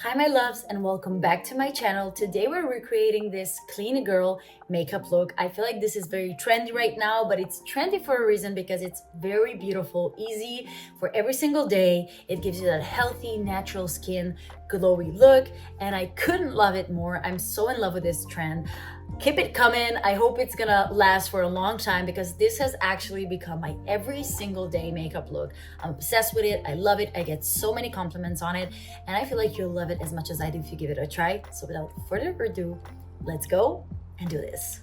Hi my loves and welcome back to my channel. Today we're recreating this clean girl makeup look. I feel like this is very trendy right now, but it's trendy for a reason because it's very beautiful, easy for every single day. It gives you that healthy, natural skin, glowy look, and I couldn't love it more. I'm so in love with this trend. Keep it coming. I hope it's gonna last for a long time because this has actually become my every single day makeup look. I'm obsessed with it. I love it. I get so many compliments on it, and I feel like you'll love it as much as I do if you give it a try. So without further ado, let's go and do this.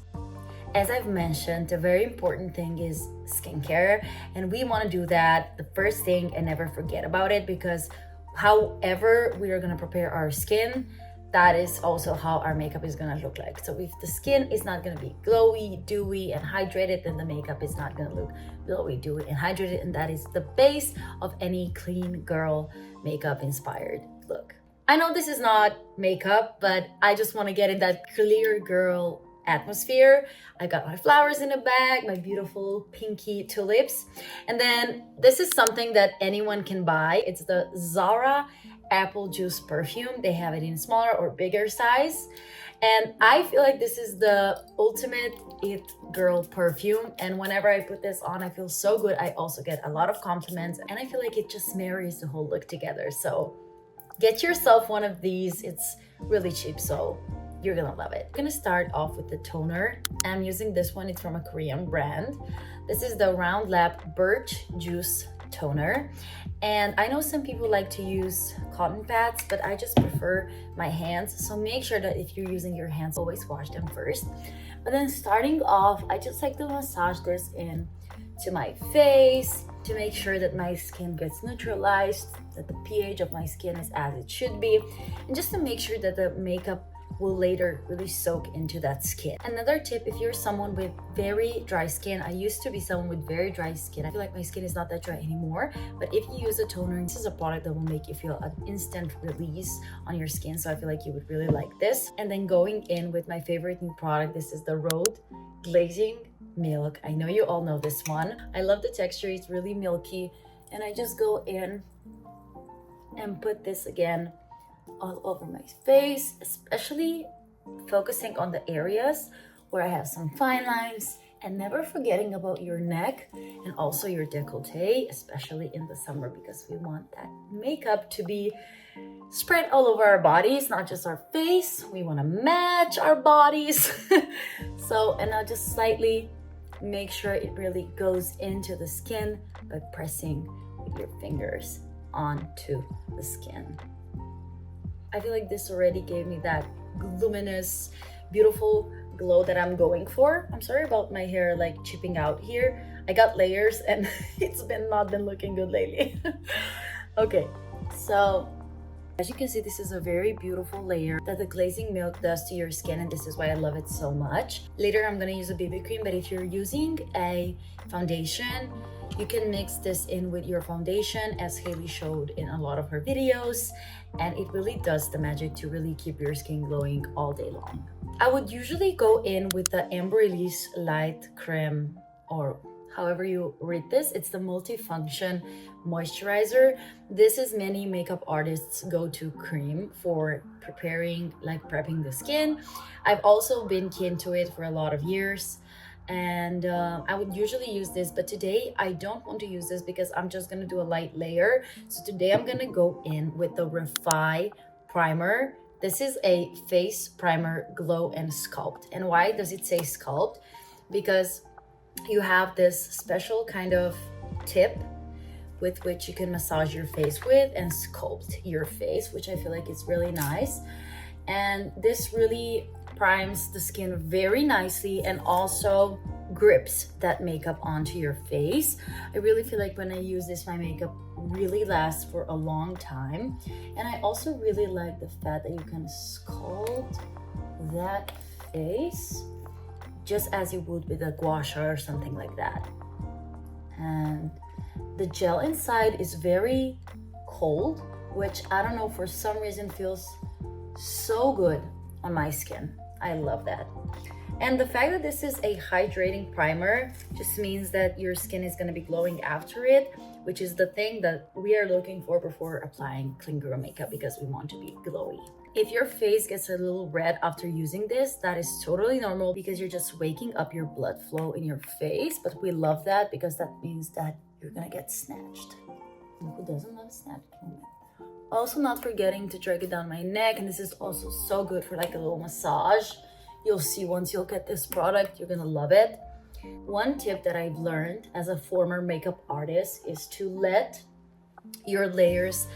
As I've mentioned, the very important thing is skincare, and we want to do that the first thing and never forget about it, because however we are going to prepare our skin, that is also how our makeup is gonna look like. So if the skin is not gonna be glowy, dewy, and hydrated, then the makeup is not gonna look glowy, dewy, and hydrated, and that is the base of any clean girl makeup inspired look. I know this is not makeup, but I just wanna get in that clear girl atmosphere. I got my flowers in a bag, my beautiful pinky tulips, and then this is something that anyone can buy. It's the Zara apple juice perfume. They have it in smaller or bigger size, and I feel like this is the ultimate it girl perfume, and whenever I put this on I feel so good. I also get a lot of compliments, and I feel like it just marries the whole look together. So get yourself one of these. It's really cheap, so you're gonna love it. I'm gonna start off with the toner. I'm using this one. It's from a Korean brand. This is the Round Lab Birch Juice Toner, and I know some people like to use cotton pads, but I just prefer my hands. So make sure that if you're using your hands, always wash them first. But then starting off, I just like to massage this in to my face to make sure that my skin gets neutralized, that the pH of my skin is as it should be, and just to make sure that the makeup will later really soak into that skin. Another tip, if you're someone with very dry skin, I used to be someone with very dry skin. I feel like my skin is not that dry anymore, but if you use a toner, this is a product that will make you feel an instant release on your skin, so I feel like you would really like this. And then going in with my favorite new product, this is the Rhode Glazing Milk. I know you all know this one. I love the texture, it's really milky, and I just go in and put this again all over my face, especially focusing on the areas where I have some fine lines, and never forgetting about your neck and also your décolleté, especially in the summer, because we want that makeup to be spread all over our bodies, not just our face. We want to match our bodies. So, and I'll just slightly make sure it really goes into the skin by pressing with your fingers onto the skin. I feel like this already gave me that luminous, beautiful glow that I'm going for. I'm sorry about my hair like chipping out here. I got layers and it's not been looking good lately. Okay, so as you can see, this is a very beautiful layer that the glazing milk does to your skin, and this is why I love it so much. Later I'm gonna use a BB cream, but if you're using a foundation, you can mix this in with your foundation, as Haley showed in a lot of her videos, and it really does the magic to really keep your skin glowing all day long. I would usually go in with the Embryolisse Light Creme, or however you read this. It's the multifunction moisturizer. This is many makeup artists' go-to cream for preparing, like prepping the skin. I've also been keen to it for a lot of years, and I would usually use this, but today I don't want to use this because I'm just gonna do a light layer. So today I'm gonna go in with the Refy primer. This is a face primer, glow and sculpt. And why does it say sculpt? Because you have this special kind of tip with which you can massage your face with and sculpt your face, which I feel like is really nice. And this really primes the skin very nicely and also grips that makeup onto your face. I really feel like when I use this, my makeup really lasts for a long time. And I also really like the fact that you can sculpt that face just as you would with a gua sha or something like that. And the gel inside is very cold, which I don't know, for some reason feels so good on my skin. I love that. And the fact that this is a hydrating primer just means that your skin is going to be glowing after it, which is the thing that we are looking for before applying clean girl makeup, because we want to be glowy. If your face gets a little red after using this, that is totally normal because you're just waking up your blood flow in your face. But we love that because that means that you're gonna get snatched. And who doesn't love snatched women? Also, not forgetting to drag it down my neck, and this is also so good for like a little massage. You'll see once you'll get this product, you're gonna love it. One tip that I've learned as a former makeup artist is to let your layers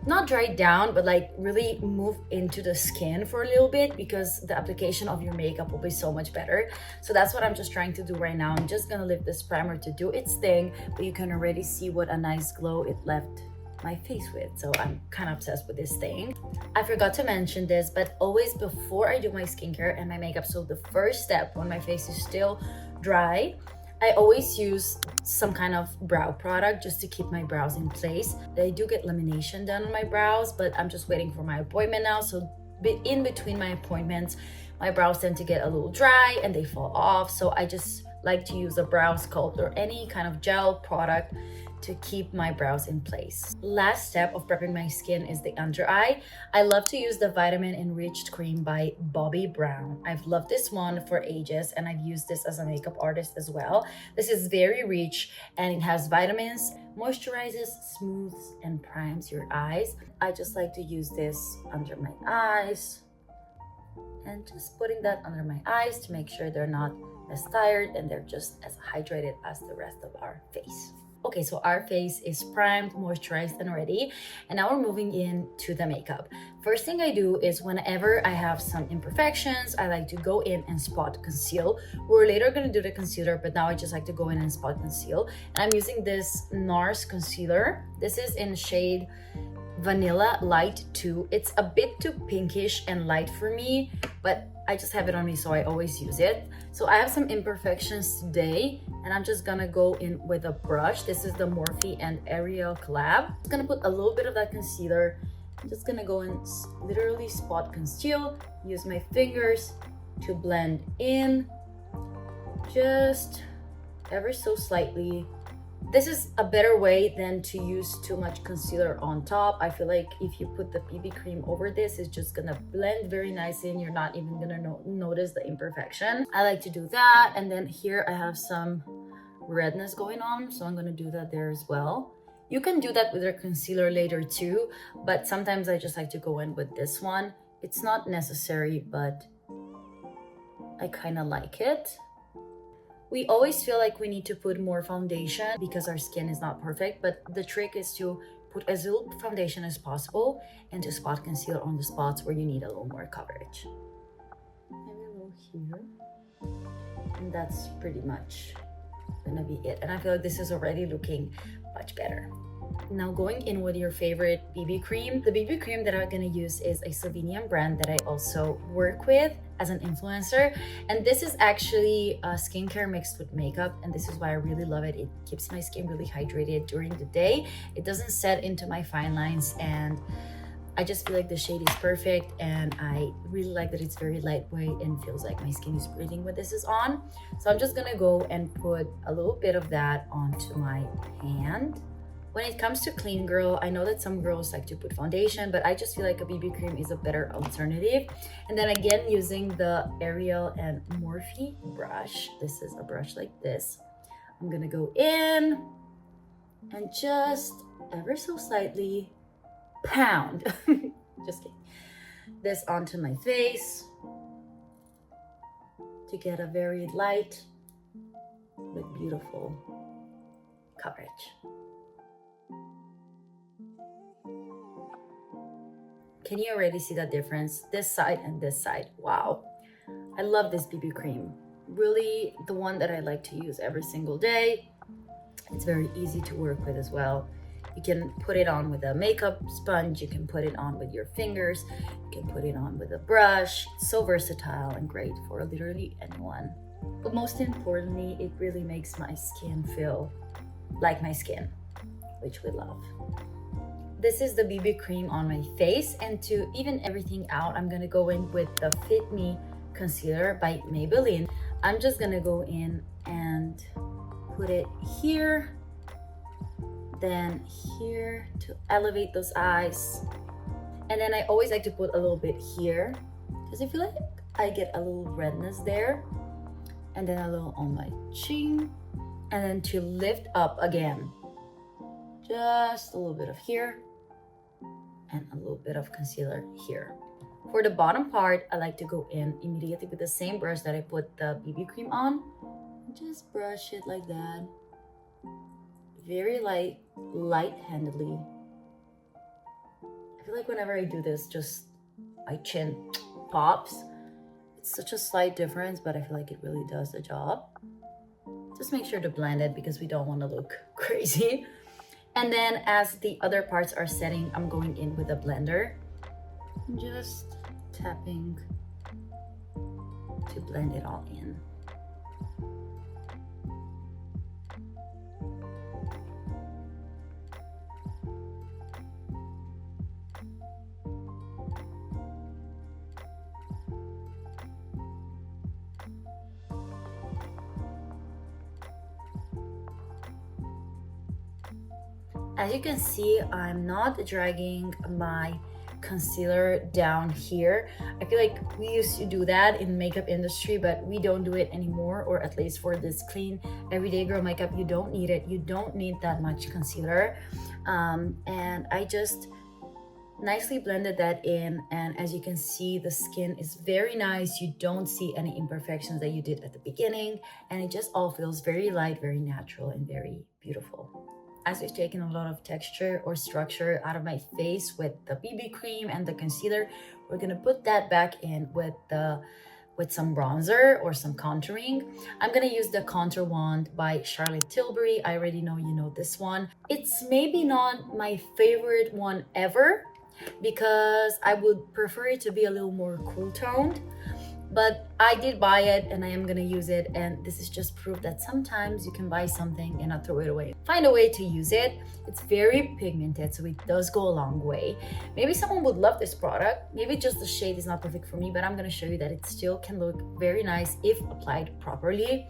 not dry down, but like really move into the skin for a little bit, because the application of your makeup will be so much better. So that's what I'm just trying to do right now. I'm just gonna leave this primer to do its thing, but you can already see what a nice glow it left my face with. So I'm kind of obsessed with this thing. I forgot to mention this, but always before I do my skincare and my makeup, so the first step when my face is still dry, I always use some kind of brow product just to keep my brows in place. I do get lamination done on my brows, but I'm just waiting for my appointment now. So in between my appointments, my brows tend to get a little dry and they fall off. So I just like to use a brow sculpt or any kind of gel product to keep my brows in place. Last step of prepping my skin is the under eye. I love to use the Vitamin Enriched Cream by Bobbi Brown. I've loved this one for ages, and I've used this as a makeup artist as well. This is very rich and it has vitamins, moisturizes, smooths, and primes your eyes. I just like to use this under my eyes and just putting that under my eyes to make sure they're not as tired and they're just as hydrated as the rest of our face. Okay, so our face is primed, moisturized, and ready. And now we're moving into the makeup. First thing I do is whenever I have some imperfections, I like to go in and spot conceal. We're later gonna do the concealer, but now I just like to go in and spot conceal. And I'm using this NARS concealer. This is in shade Vanilla Light 2. It's a bit too pinkish and light for me, but I just have it on me, so I always use it. So I have some imperfections today, and I'm just gonna go in with a brush. This is the Morphe and Ariel collab. I'm gonna put a little bit of that concealer. I'm just gonna go and literally spot conceal. Use my fingers to blend in, just ever so slightly. This is a better way than to use too much concealer on top. I feel like if you put the BB cream over this, it's just gonna blend very nicely and you're not even gonna notice the imperfection. I like to do that. And then here I have some redness going on, so I'm gonna do that there as well. You can do that with your concealer later too, but sometimes I just like to go in with this one. It's not necessary, but I kind of like it. We always feel like we need to put more foundation because our skin is not perfect, but the trick is to put as little foundation as possible and to spot conceal on the spots where you need a little more coverage. Maybe a little here. And that's pretty much gonna be it. And I feel like this is already looking much better. Now going in with your favorite BB cream. The BB cream that I'm gonna use is a Slovenian brand that I also work with as an influencer. And this is actually skincare mixed with makeup. And this is why I really love it. It keeps my skin really hydrated during the day. It doesn't set into my fine lines. And I just feel like the shade is perfect. And I really like that it's very lightweight and feels like my skin is breathing when this is on. So I'm just gonna go and put a little bit of that onto my hand. When it comes to clean girl, I know that some girls like to put foundation, but I just feel like a BB cream is a better alternative. And then again, using the Ariel and Morphe brush, this is a brush like this. I'm gonna go in and just ever so slightly pound, just kidding, this onto my face to get a very light but beautiful coverage. Can you already see that difference? This side and this side. Wow. I love this BB cream. Really the one that I like to use every single day. It's very easy to work with as well. You can put it on with a makeup sponge. You can put it on with your fingers. You can put it on with a brush. It's so versatile and great for literally anyone. But most importantly, it really makes my skin feel like my skin, which we love. This is the BB cream on my face, and to even everything out, I'm gonna go in with the Fit Me concealer by Maybelline. I'm just gonna go in and put it here, then here to elevate those eyes. And then I always like to put a little bit here because I feel like I get a little redness there. And then a little on my chin. And then to lift up again, just a little bit of here and a little bit of concealer here. For the bottom part, I like to go in immediately with the same brush that I put the BB cream on. Just brush it like that. Very light-handedly. I feel like whenever I do this, just my chin pops. It's such a slight difference, but I feel like it really does the job. Just make sure to blend it because we don't want to look crazy. And then as the other parts are setting, I'm going in with a blender. Just tapping to blend it all in. As you can see, I'm not dragging my concealer down here. I feel like we used to do that in the makeup industry, but we don't do it anymore, or at least for this clean everyday girl makeup, you don't need it. You don't need that much concealer. And I just nicely blended that in, and as you can see, the skin is very nice. You don't see any imperfections that you did at the beginning, and it just all feels very light, very natural, and very beautiful. As we've taken a lot of texture or structure out of my face with the BB cream and the concealer, we're gonna put that back in with some bronzer or some contouring. I'm gonna use the Contour Wand by Charlotte Tilbury. I already know you know this one. It's maybe not my favorite one ever because I would prefer it to be a little more cool toned. But I did buy it and I am gonna use it, and this is just proof that sometimes you can buy something and not throw it away. Find a way to use it. It's very pigmented, so it does go a long way. Maybe someone would love this product. Maybe just the shade is not perfect for me, but I'm gonna show you that it still can look very nice if applied properly.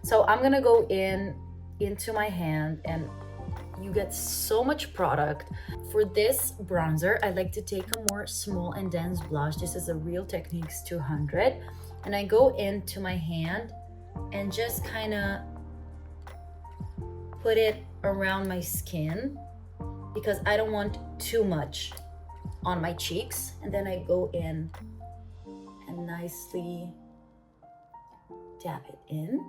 So I'm gonna go into my hand, and you get so much product. For this bronzer, I like to take a more small and dense blush. This is a Real Techniques 200. And I go into my hand and just kind of put it around my skin because I don't want too much on my cheeks. And then I go in and nicely dab it in.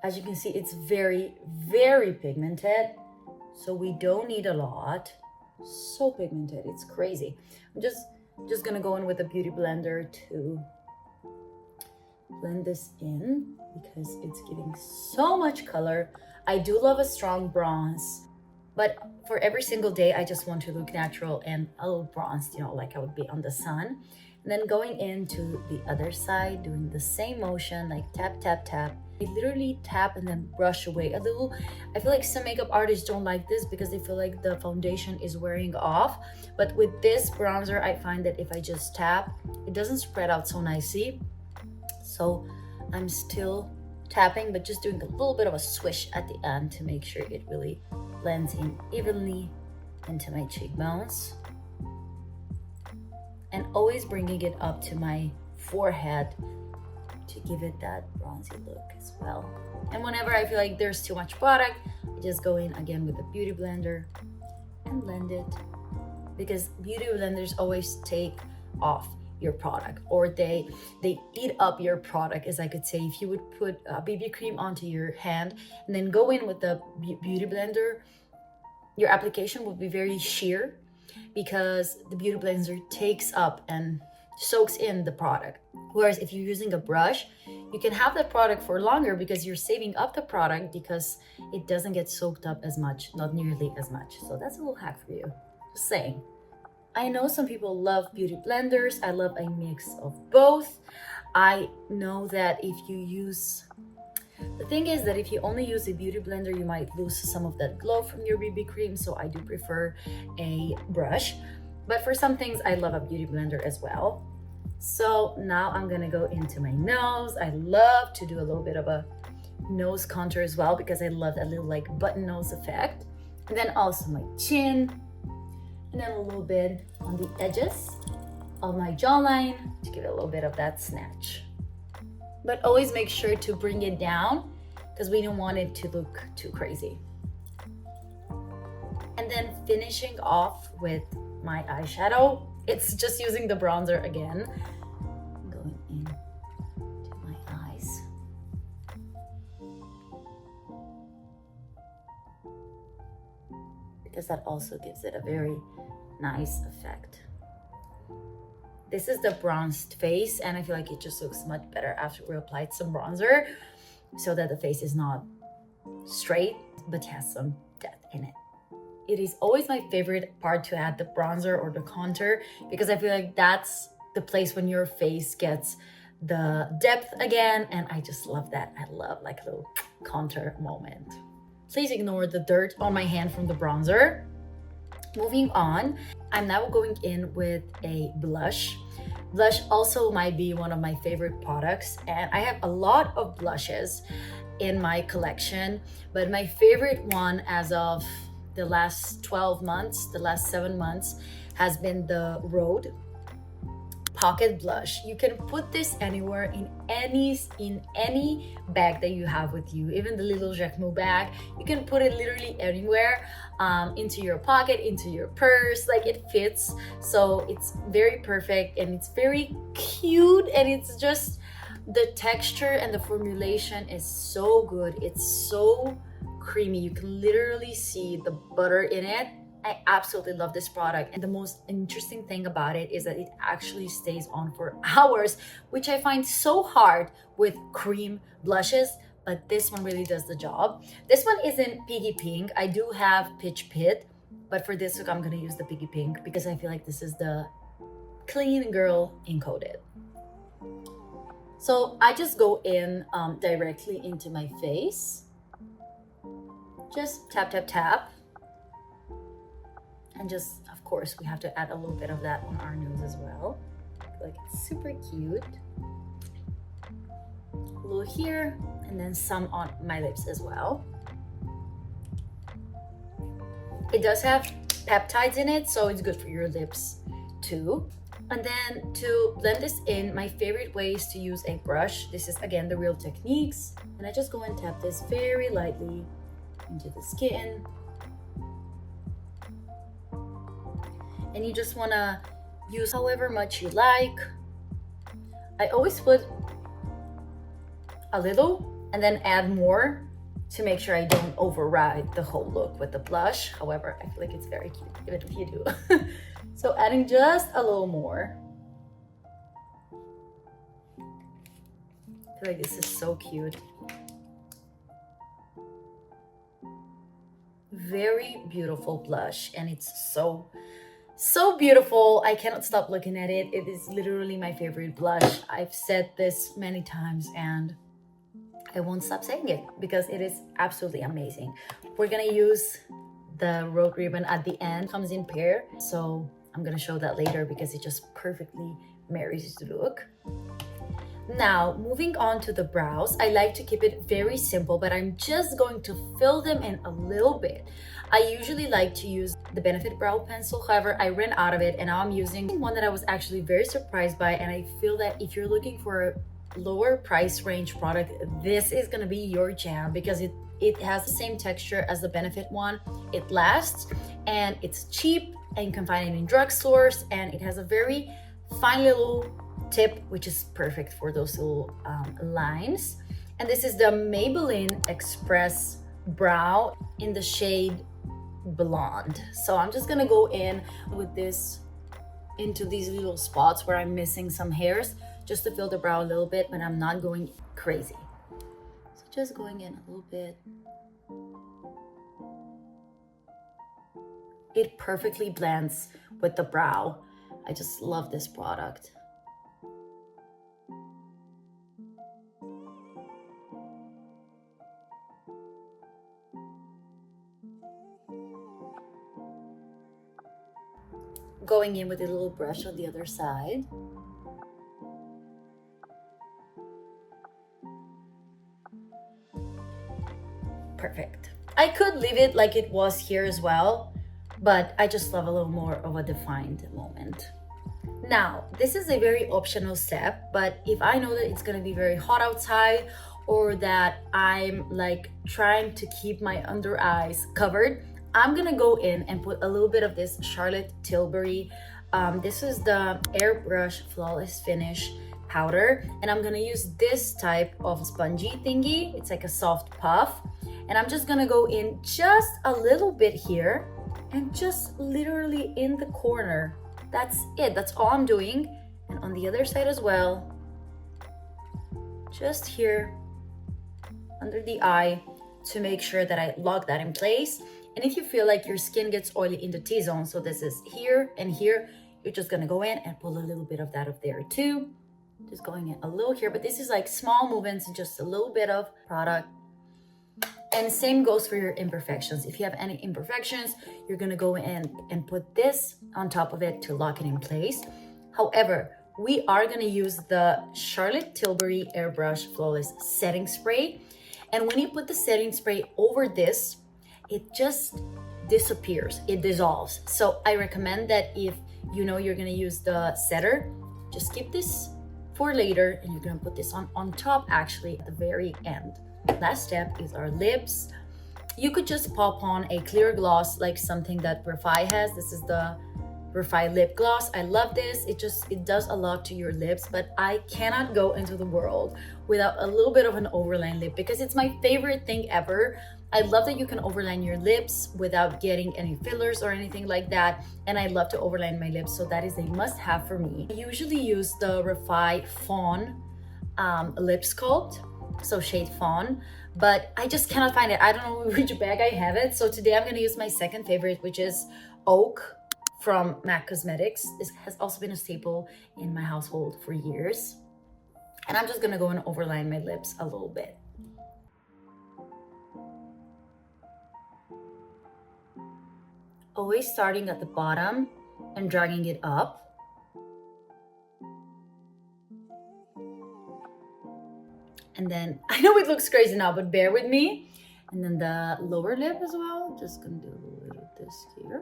As you can see, it's very, very pigmented, so we don't need a lot. So pigmented, it's crazy. I'm just gonna go in with a beauty blender to blend this in because it's giving so much color. I do love a strong bronze, but for every single day, I just want to look natural and a little bronzed, you know, like I would be on the sun. And then going into the other side, doing the same motion, like tap, tap, tap. I literally tap and then brush away a little. I feel like some makeup artists don't like this because they feel like the foundation is wearing off. But with this bronzer, I find that if I just tap, it doesn't spread out so nicely. So I'm still tapping, but just doing a little bit of a swish at the end to make sure it really blends in evenly into my cheekbones. And always bringing it up to my forehead to give it that bronzy look as well. And whenever I feel like there's too much product, I just go in again with a beauty blender and blend it, because beauty blenders always take off your product, or they eat up your product, as I could say. If you would put BB cream onto your hand and then go in with the beauty blender, your application will be very sheer because the beauty blender takes up and soaks in the product. Whereas if you're using a brush, you can have the product for longer because you're saving up the product because it doesn't get soaked up as much, not nearly as much. So that's a little hack for you, just saying. I know some people love beauty blenders. I love a mix of both. I know that if you use, the thing is that if you only use a beauty blender, you might lose some of that glow from your BB cream. So I do prefer a brush. But for some things, I love a beauty blender as well. So now I'm gonna go into my nose. I love to do a little bit of a nose contour as well because I love that little like button nose effect. And then also my chin, and then a little bit on the edges of my jawline to give it a little bit of that snatch. But always make sure to bring it down because we don't want it to look too crazy. And then finishing off with my eyeshadow. It's just using the bronzer again. Going in to my eyes. Because that also gives it a very nice effect. This is the bronzed face, and I feel like it just looks much better after we applied some bronzer so that the face is not straight, but has some depth in it. It is always my favorite part to add the bronzer or the contour because I feel like that's the place when your face gets the depth again, and I just love that. I love like a little contour moment. Please ignore the dirt on my hand from the bronzer. Moving on, I'm now going in with a blush. Blush also might be one of my favorite products, and I have a lot of blushes in my collection, but my favorite one as of the last 12 months, the last 7 months, has been the Rhode Pocket Blush. You can put this anywhere in any bag that you have with you, even the little Jacquemus bag. You can put it literally anywhere, into your pocket, into your purse, like it fits. So it's very perfect and it's very cute, and it's just the texture and the formulation is so good. It's so creamy. You can literally see the butter in it. I absolutely love this product, and the most interesting thing about it is that it actually stays on for hours, which I find so hard with cream blushes, but this one really does the job. This one isn't Piggy Pink. I do have Peach Pit, but for this look I'm gonna use the Piggy Pink because I feel like this is the clean girl encoded. So I just go in directly into my face. Just tap, tap, tap. And just, of course, we have to add a little bit of that on our nose as well. Like it's super cute. A little here, and then some on my lips as well. It does have peptides in it, so it's good for your lips too. And then to blend this in, my favorite way is to use a brush. This is again the Real Techniques. And I just go and tap this very lightly into the skin. And you just want to use however much you like. I always put a little and then add more to make sure I don't override the whole look with the blush. However, I feel like it's very cute, even if you do. So adding just a little more. I feel like this is so cute. Very beautiful blush, and it's so beautiful. I cannot stop looking at it. It is literally my favorite blush. I've said this many times and I won't stop saying it because it is absolutely amazing. We're gonna use the Rhode ribbon at the end. It comes in pair, so I'm gonna show that later because it just perfectly marries the look. Now, moving on to the brows, I like to keep it very simple, but I'm just going to fill them in a little bit. I usually like to use the Benefit Brow Pencil. However, I ran out of it and now I'm using one that I was actually very surprised by, and I feel that if you're looking for a lower price range product, this is gonna be your jam because it has the same texture as the Benefit one. It lasts and it's cheap and you can find it in drugstores, and it has a very fine little tip, which is perfect for those little lines. And this is the Maybelline Express Brow in the shade Blonde. So I'm just gonna go in with this into these little spots where I'm missing some hairs just to fill the brow a little bit, but I'm not going crazy. So just going in a little bit. It perfectly blends with the brow. I just love this product. going in with a little brush on the other side. Perfect. I could leave it like it was here as well, but I just love a little more of a defined moment. Now, this is a very optional step, but if I know that it's gonna be very hot outside or that I'm like trying to keep my under eyes covered, I'm gonna go in and put a little bit of this Charlotte Tilbury. This is the Airbrush Flawless Finish powder, and I'm gonna use this type of spongy thingy. It's like a soft puff, and I'm just gonna go in just a little bit here and just literally in the corner. That's it, that's all I'm doing. And on the other side as well, just here under the eye to make sure that I lock that in place. And if you feel like your skin gets oily in the T-zone, so this is here and here, you're just gonna go in and pull a little bit of that up there too. Just going in a little here, but this is like small movements and just a little bit of product. And same goes for your imperfections. If you have any imperfections, you're gonna go in and put this on top of it to lock it in place. However, we are gonna use the Charlotte Tilbury Airbrush Flawless Setting Spray. And when you put the setting spray over this, it just disappears, it dissolves. So I recommend that if you know you're gonna use the setter, just keep this for later, and you're gonna put this on top actually at the very end. Last step is our lips. You could just pop on a clear gloss like something that Refy has. This is the Refy lip gloss. I love this. It does a lot to your lips, but I cannot go into the world without a little bit of an overline lip because it's my favorite thing ever. I love that you can overline your lips without getting any fillers or anything like that. And I love to overline my lips, so that is a must-have for me. I usually use the Refy Fawn lip sculpt, so shade Fawn, but I just cannot find it. I don't know which bag I have it. So today I'm gonna use my second favorite, which is Oak from MAC Cosmetics. This has also been a staple in my household for years. And I'm just gonna go and overline my lips a little bit. Always starting at the bottom and dragging it up. And then, I know it looks crazy now, but bear with me. And then the lower lip as well. Just gonna do a little bit of this here.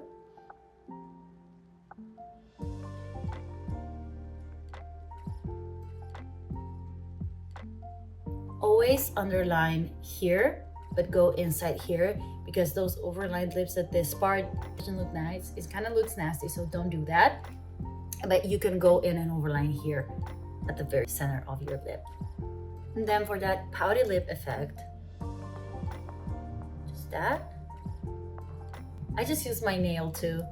Always underline here, but go inside here, because those overlined lips at this part doesn't look nice. It kind of looks nasty, so don't do that. But you can go in and overline here at the very center of your lip. And then for that pouty lip effect, just that. I just use my nail to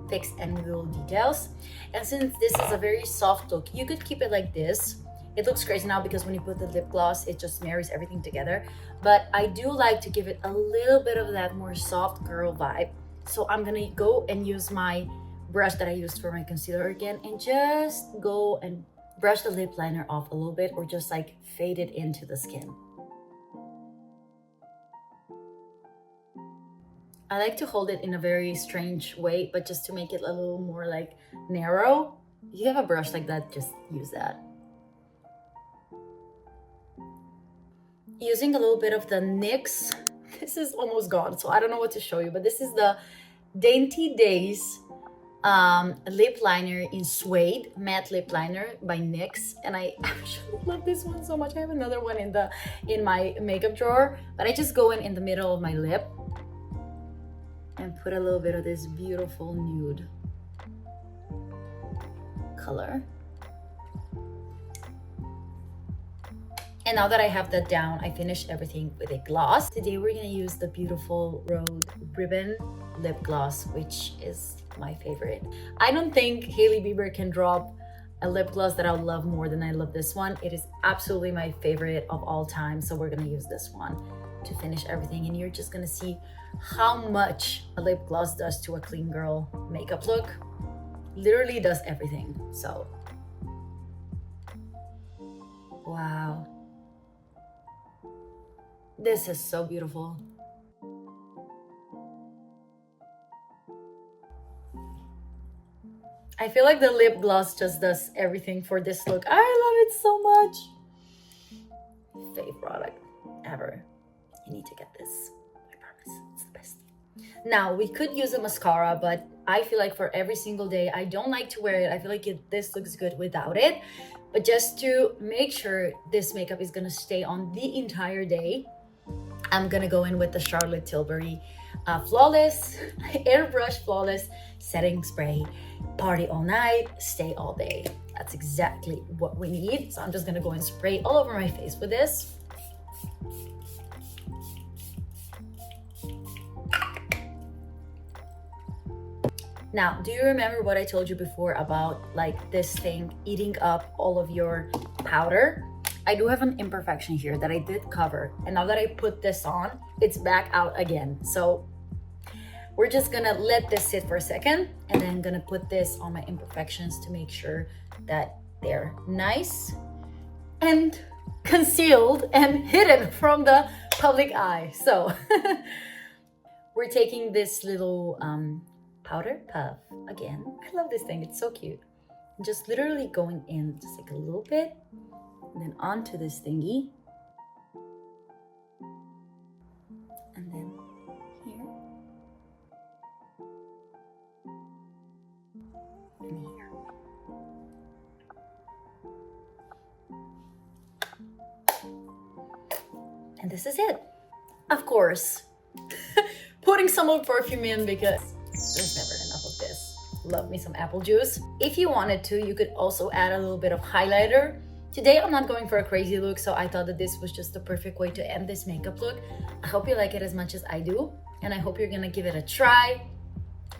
fix any little details. And since this is a very soft look, you could keep it like this. It looks crazy now because when you put the lip gloss, it just marries everything together. But I do like to give it a little bit of that more soft girl vibe. So I'm gonna go and use my brush that I used for my concealer again and just go and brush the lip liner off a little bit, or just like fade it into the skin. I like to hold it in a very strange way, but just to make it a little more like narrow. If you have a brush like that, just use that. Using a little bit of the NYX, this is almost gone, so I don't know what to show you, but this is the Dainty Days lip liner in suede, matte lip liner by NYX, and I actually love this one so much. I have another one in my makeup drawer, but I just go in the middle of my lip and put a little bit of this beautiful nude color. And now that I have that down, I finished everything with a gloss. Today we're gonna use the beautiful Rhode Ribbon lip gloss, which is my favorite. I don't think Hailey Bieber can drop a lip gloss that I'll love more than I love this one. It is absolutely my favorite of all time, so we're gonna use this one to finish everything, and you're just gonna see how much a lip gloss does to a clean girl makeup look. Literally does everything. So, wow. This is so beautiful. I feel like the lip gloss just does everything for this look. I love it so much. Fave product ever. You need to get this. I promise. It's the best. Now, we could use a mascara, but I feel like for every single day, I don't like to wear it. I feel like this looks good without it. But just to make sure this makeup is gonna stay on the entire day, I'm gonna go in with the Charlotte Tilbury Flawless, Airbrush Flawless Setting Spray. Party all night, stay all day. That's exactly what we need. So I'm just gonna go and spray all over my face with this. Now, do you remember what I told you before about like this thing eating up all of your powder? I do have an imperfection here that I did cover, and now that I put this on, it's back out again. So we're just gonna let this sit for a second, and then I'm gonna put this on my imperfections to make sure that they're nice and concealed and hidden from the public eye. So we're taking this little powder puff again. I love this thing, it's so cute. Just literally going in just like a little bit, and then onto this thingy, and then here and here. And this is it. Of course, putting some more perfume in because there's never enough of this. Love me some apple juice. If you wanted to, you could also add a little bit of highlighter. Today, I'm not going for a crazy look, so I thought that this was just the perfect way to end this makeup look. I hope you like it as much as I do, and I hope you're gonna give it a try.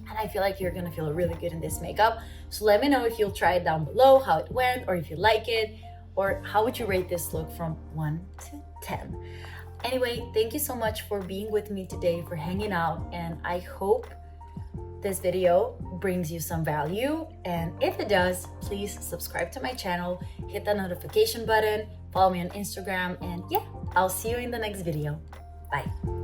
And I feel like you're gonna feel really good in this makeup. So let me know if you'll try it down below, how it went, or if you like it, or how would you rate this look from 1 to 10. Anyway, thank you so much for being with me today, for hanging out, and I hope this video brings you some value, and if it does, please subscribe to my channel, hit the notification button, follow me on Instagram, and yeah, I'll see you in the next video. Bye.